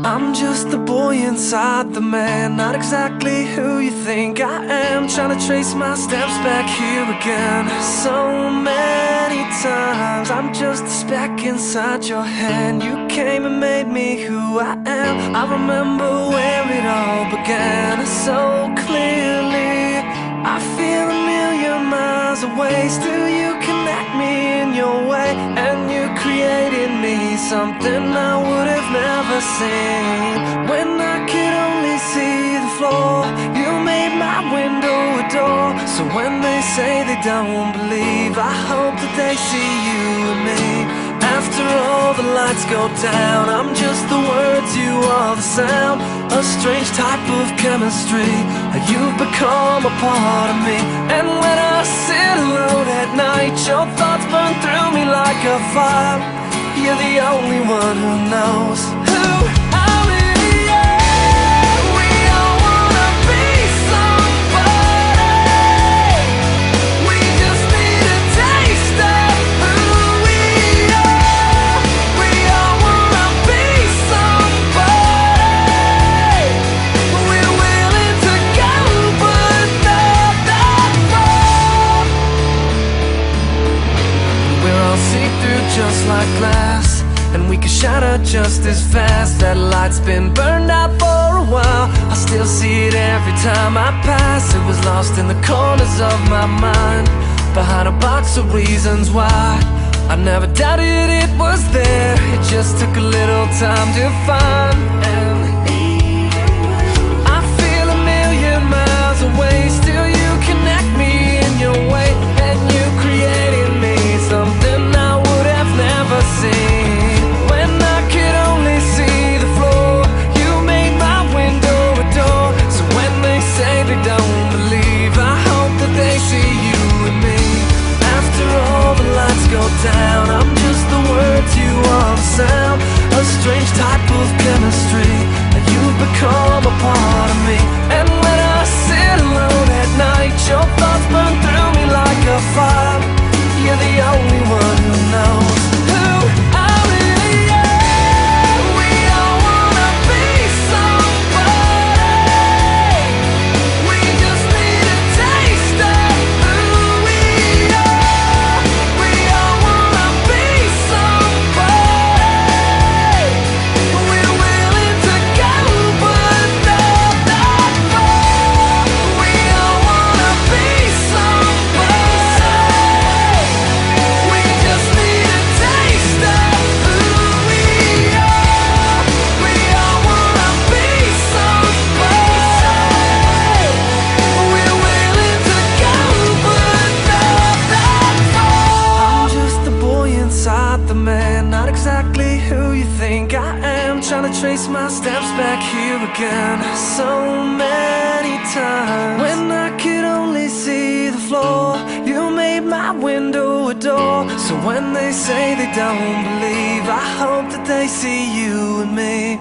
I'm just the boy inside the man, not exactly who you think I am. Trying to trace my steps back here again. So many times I'm just a speck inside your hand. You came and made me who I am. I remember where it all began so clearly. I feel a million miles away. Still you connect me in your way, and you created me something I would have never seen. When I could only see the floor, you made my window a door. So when they say they don't believe, I hope that they see you and me. After all the lights go down, I'm just the words, you are the sound. A strange type of chemistry, you've become a part of me. And when I sit alone at night, your thoughts burn through me like a fire. You're the only one who knows who I really am. We all wanna be somebody. We just need a taste of who we are. We all wanna be somebody. We're willing to go, but not that far. We're all see-through just like glass, and we can shatter just as fast. That light's been burned out for a while. I still see it every time I pass. It was lost in the corners of my mind, behind a box of reasons why. I never doubted it was there. It just took a little time to find. And I feel a million miles away. Still you connect me in your way, and you created me something I would have never seen. When I could only see the floor, you made my window a door. So when they say they don't believe, I hope that they see you and me. After all the lights go down, I'm just the words, you are the sound. A strange type of chemistry, you've become a part of me. And when I sit alone at night, your thoughts burn through me like a fire. You're the only one who knows who I really am. We all wanna be somebody. We just need a taste of who we are. We all wanna be somebody. We're willing to go, but not that far. We all wanna be somebody. We just need a taste of who we are. We all wanna be somebody. We're willing to go, but not that far. I'm just the boy inside the man, not exactly who you think I am. Trying to trace my steps back here again so many times. When I could only see the floor, you made my window a door. So when they say they don't believe, I hope that they see you and me.